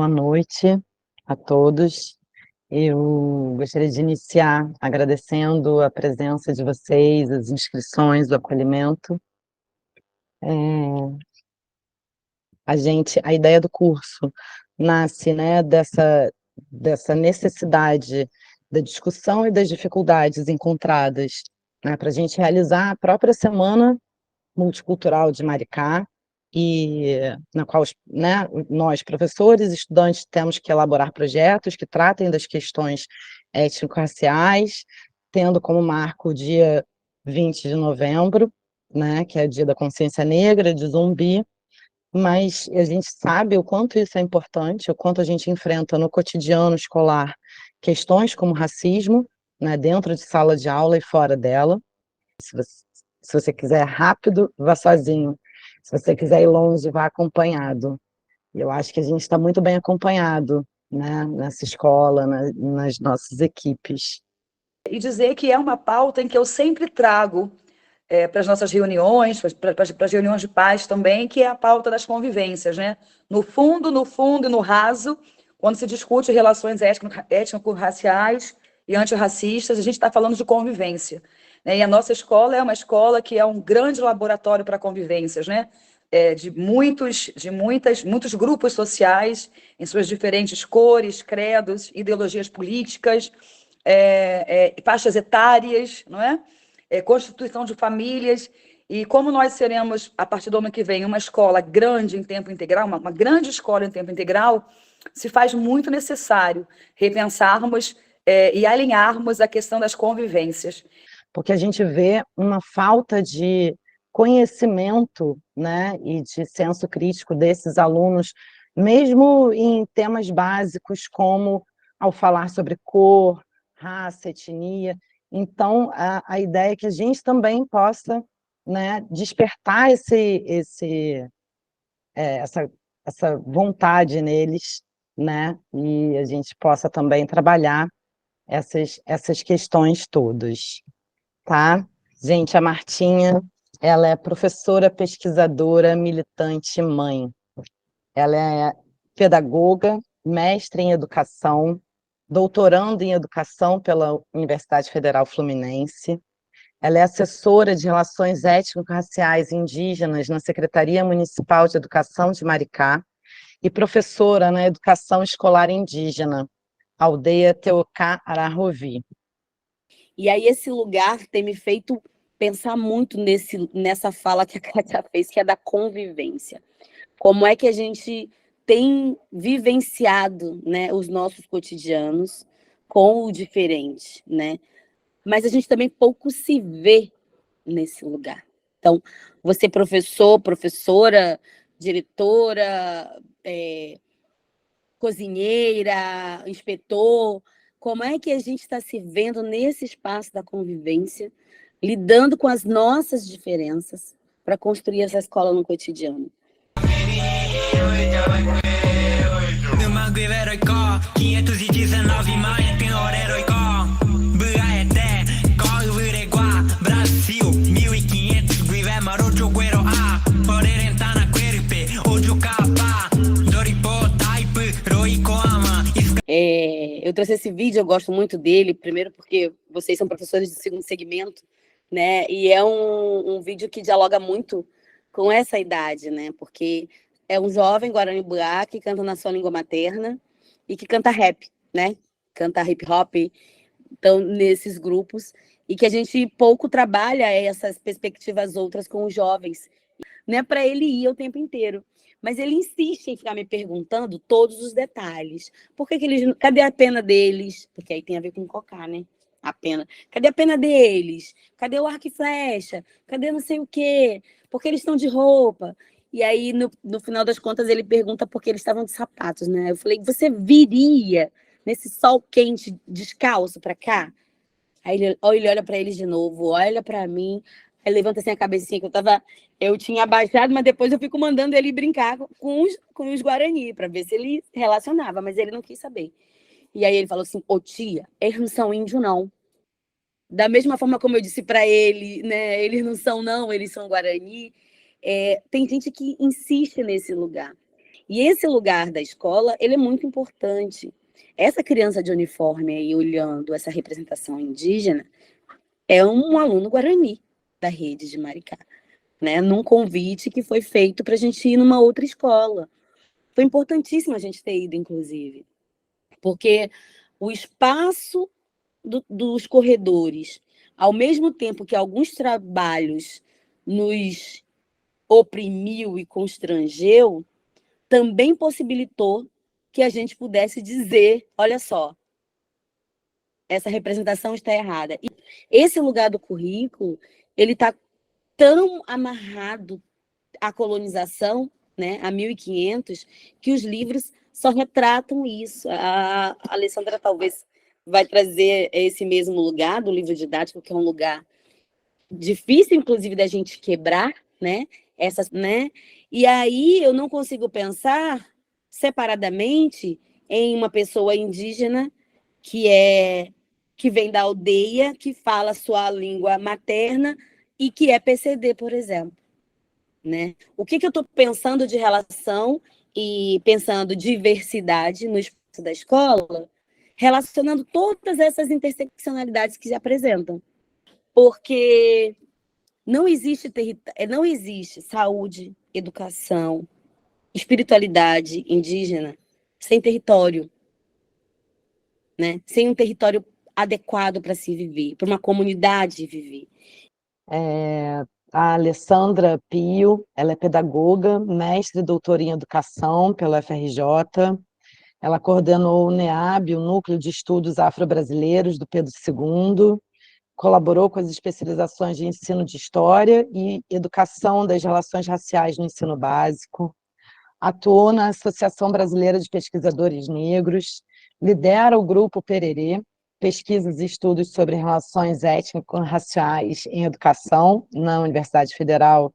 boa noite a todos. Eu gostaria de iniciar agradecendo a presença de vocês, as inscrições, o acolhimento. A ideia do curso nasce, né, dessa necessidade da discussão e das dificuldades encontradas, né, para a gente realizar a própria Semana Multicultural de Maricá, e na qual, né, nós, professores e estudantes, temos que elaborar projetos que tratem das questões étnico-raciais, tendo como marco o dia 20 de novembro, né, que é o Dia da Consciência Negra, de Zumbi, mas a gente sabe o quanto isso é importante, o quanto a gente enfrenta no cotidiano escolar questões como racismo, né, dentro de sala de aula e fora dela. Se você quiser rápido, vá sozinho. Se você quiser ir longe, vá acompanhado. E eu acho que a gente está muito bem acompanhado, né, nessa escola, nas nossas equipes. E dizer que é uma pauta em que eu sempre trago para as nossas reuniões, para as reuniões de paz também, que é a pauta das convivências, né? No fundo e no raso, quando se discute relações étnico-raciais e antirracistas, a gente está falando de convivência, né? E a nossa escola é uma escola que é um grande laboratório para convivências, né? De muitos grupos sociais, em suas diferentes cores, credos, ideologias políticas, faixas etárias, não é? Constituição de famílias, e como nós seremos, a partir do ano que vem, uma escola grande em tempo integral, uma grande escola em tempo integral, se faz muito necessário repensarmos e alinharmos a questão das convivências. Porque a gente vê uma falta de conhecimento, né, e de senso crítico desses alunos, mesmo em temas básicos como ao falar sobre cor, raça, etnia. Então, a ideia é que a gente também possa, né, despertar essa vontade neles, né, e a gente possa também trabalhar essas questões todas, tá? Gente, a Martinha, ela é professora, pesquisadora, militante, mãe. Ela é pedagoga, mestre em educação, doutorando em educação pela Universidade Federal Fluminense. Ela é assessora de relações étnico-raciais e indígenas na Secretaria Municipal de Educação de Maricá e professora na Educação Escolar Indígena, Aldeia Teocá Ararovi. E aí esse lugar tem me feito pensar muito nessa fala que a Kátia fez, que é da convivência. Como é que a gente tem vivenciado, né, os nossos cotidianos com o diferente, né? Mas a gente também pouco se vê nesse lugar. Então, você professor, professora, diretora, cozinheira, inspetor, como é que a gente está se vendo nesse espaço da convivência, lidando com as nossas diferenças para construir essa escola no cotidiano? Eu trouxe esse vídeo, eu gosto muito dele, primeiro porque vocês são professores de segundo segmento, né? E é um vídeo que dialoga muito com essa idade, né? Porque é um jovem Guarani-Buá que canta na sua língua materna e que canta rap, né? Canta hip hop, então nesses grupos, e que a gente pouco trabalha essas perspectivas outras com os jovens, não é para ele ir o tempo inteiro. Mas ele insiste em ficar me perguntando todos os detalhes. Por que eles... Cadê a pena deles? Porque aí tem a ver com cocar, né? A pena. Cadê a pena deles? Cadê o arco e flecha? Cadê não sei o quê? Por que eles estão de roupa? E aí, no final das contas, ele pergunta por que eles estavam de sapatos, né? Eu falei, você viria nesse sol quente, descalço para cá? Aí ele olha para eles de novo, olha para mim, aí levanta assim a cabecinha que eu tinha abaixado, mas depois eu fico mandando ele brincar com os Guarani, para ver se ele relacionava, mas ele não quis saber. E aí ele falou assim, ô tia, eles não são índios, não. Da mesma forma como eu disse para ele, né, eles não são, não, eles são Guarani. Tem gente que insiste nesse lugar. E esse lugar da escola, ele é muito importante. Essa criança de uniforme aí, olhando essa representação indígena, é um aluno guarani da rede de Maricá, né? Num convite que foi feito para a gente ir numa outra escola. Foi importantíssimo a gente ter ido, inclusive, porque o espaço dos corredores, ao mesmo tempo que alguns trabalhos nos oprimiu e constrangeu, também possibilitou que a gente pudesse dizer, olha só, essa representação está errada. E esse lugar do currículo, ele está tão amarrado à colonização, né, a 1500, que os livros só retratam isso. A Alessandra talvez vai trazer esse mesmo lugar do livro didático, que é um lugar difícil, inclusive, da gente quebrar, né? Né? E aí eu não consigo pensar separadamente em uma pessoa indígena que vem da aldeia, que fala sua língua materna e que é PCD, por exemplo, né? O que eu estou pensando de relação e pensando diversidade no espaço da escola, relacionando todas essas interseccionalidades que se apresentam. Porque não existe saúde, educação, espiritualidade indígena sem território, né? Sem um território adequado para se viver, para uma comunidade viver. A Alessandra Pio, ela é pedagoga, mestre e doutora em educação pela UFRJ. Ela coordenou o NEAB, o Núcleo de Estudos Afro-Brasileiros do Pedro II, colaborou com as especializações de ensino de História e Educação das Relações Raciais no ensino básico, atuou na Associação Brasileira de Pesquisadores Negros, lidera o Grupo Pererê, pesquisas e estudos sobre relações étnico-raciais em educação na Universidade Federal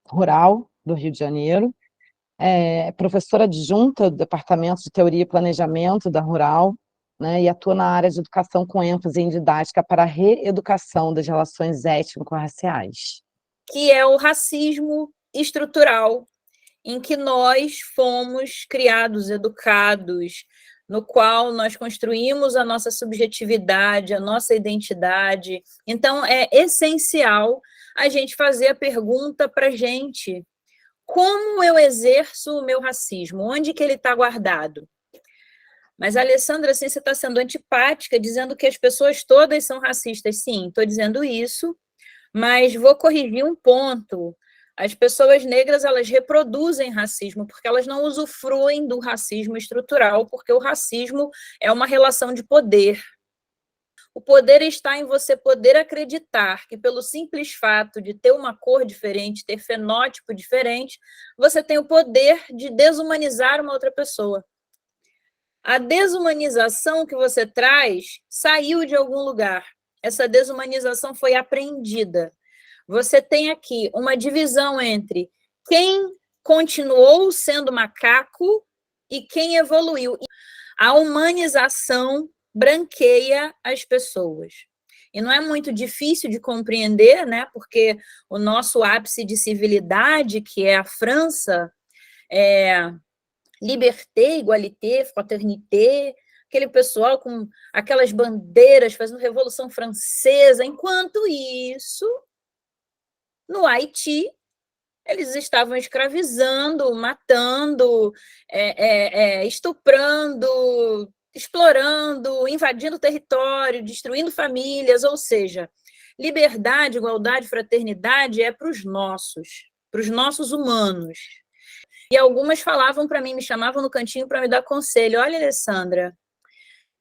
Rural do Rio de Janeiro, é professora adjunta do Departamento de Teoria e Planejamento da Rural, né, e atua na área de educação com ênfase em didática para a reeducação das relações étnico-raciais. Que é o racismo estrutural, em que nós fomos criados, educados, no qual nós construímos a nossa subjetividade, a nossa identidade. Então, é essencial a gente fazer a pergunta para a gente: como eu exerço o meu racismo? Onde que ele está guardado? Mas, Alessandra, assim, você está sendo antipática, dizendo que as pessoas todas são racistas. Sim, estou dizendo isso, mas vou corrigir um ponto. As pessoas negras, elas reproduzem racismo, porque elas não usufruem do racismo estrutural, porque o racismo é uma relação de poder. O poder está em você poder acreditar que, pelo simples fato de ter uma cor diferente, ter fenótipo diferente, você tem o poder de desumanizar uma outra pessoa. A desumanização que você traz saiu de algum lugar. Essa desumanização foi aprendida. Você tem aqui uma divisão entre quem continuou sendo macaco e quem evoluiu. A humanização branqueia as pessoas. E não é muito difícil de compreender, né? Porque o nosso ápice de civilidade, que é a França, liberté, égalité, fraternité, aquele pessoal com aquelas bandeiras fazendo Revolução Francesa. Enquanto isso, no Haiti, eles estavam escravizando, matando, estuprando, explorando, invadindo território, destruindo famílias, ou seja, liberdade, igualdade, fraternidade é para os nossos humanos. E algumas falavam para mim, me chamavam no cantinho para me dar conselho: olha, Alessandra,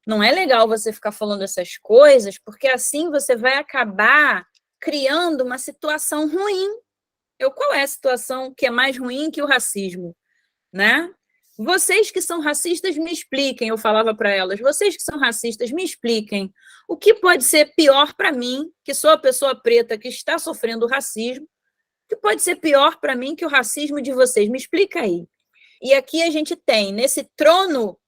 não é legal você ficar falando essas coisas, porque assim você vai acabar criando uma situação ruim. Qual é a situação que é mais ruim que o racismo, né? Vocês que são racistas, me expliquem, eu falava para elas, vocês que são racistas, me expliquem o que pode ser pior para mim, que sou a pessoa preta que está sofrendo racismo, o que pode ser pior para mim que o racismo de vocês? Me explica aí. E aqui a gente tem, nesse trono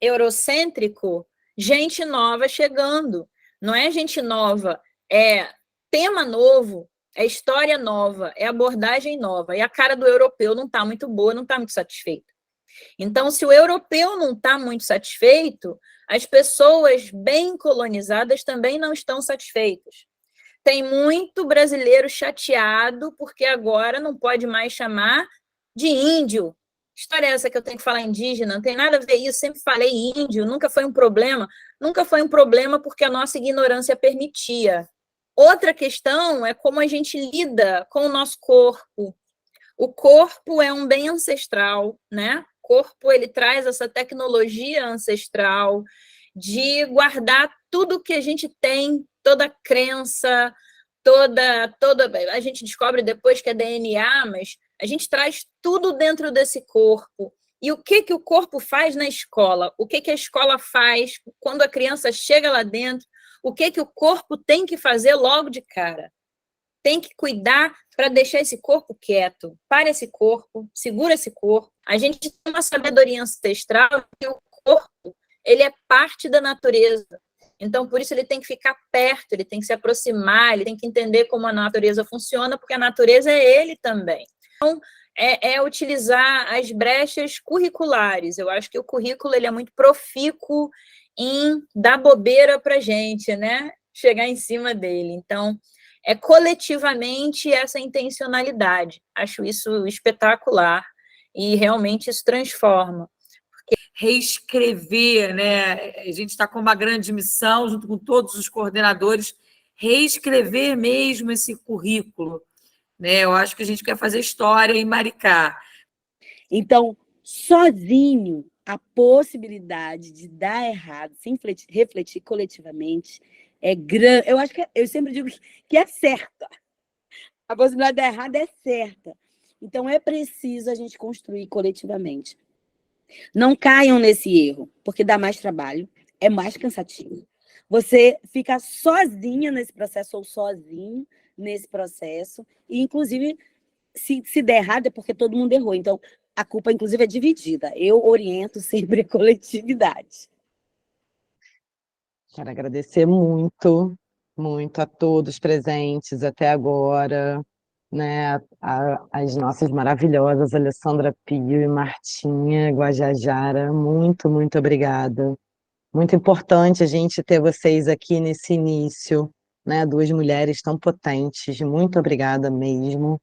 eurocêntrico, gente nova chegando. Não é gente nova, é tema novo, é história nova, é abordagem nova. E a cara do europeu não está muito boa, não está muito satisfeita. Então, se o europeu não está muito satisfeito, as pessoas bem colonizadas também não estão satisfeitas. Tem muito brasileiro chateado porque agora não pode mais chamar de índio. Que história é essa que eu tenho que falar indígena? Não tem nada a ver isso, sempre falei índio, nunca foi um problema. Nunca foi um problema porque a nossa ignorância permitia. Outra questão é como a gente lida com o nosso corpo. O corpo é um bem ancestral, né? O corpo, ele traz essa tecnologia ancestral de guardar tudo que a gente tem, toda crença, toda a gente descobre depois que é DNA, mas a gente traz tudo dentro desse corpo. E o que o corpo faz na escola? O que a escola faz quando a criança chega lá dentro? O que o corpo tem que fazer logo de cara? Tem que cuidar para deixar esse corpo quieto. Para esse corpo, segura esse corpo. A gente tem uma sabedoria ancestral que o corpo, ele é parte da natureza. Então, por isso, ele tem que ficar perto, ele tem que se aproximar, ele tem que entender como a natureza funciona, porque a natureza é ele também. Então, é utilizar as brechas curriculares. Eu acho que o currículo ele é muito profícuo em dar bobeira para a gente, né? Chegar em cima dele. Então, é coletivamente essa intencionalidade. Acho isso espetacular e realmente isso transforma. Reescrever, né? A gente está com uma grande missão, junto com todos os coordenadores, reescrever mesmo esse currículo, né? Eu acho que a gente quer fazer história em Maricá. Então, sozinho, a possibilidade de dar errado, sem refletir coletivamente, é grande. Eu acho que eu sempre digo que é certa. A possibilidade de dar errado é certa. Então, é preciso a gente construir coletivamente. Não caiam nesse erro, porque dá mais trabalho, é mais cansativo. Você fica sozinha nesse processo ou sozinho nesse processo, e, inclusive, se der errado é porque todo mundo errou. Então, a culpa, inclusive, é dividida. Eu oriento sempre a coletividade. Quero agradecer muito, muito a todos presentes até agora, né? As nossas maravilhosas Alessandra Pio e Martinha Guajajara, muito, muito obrigada. Muito importante a gente ter vocês aqui nesse início, né? Duas mulheres tão potentes, muito obrigada mesmo.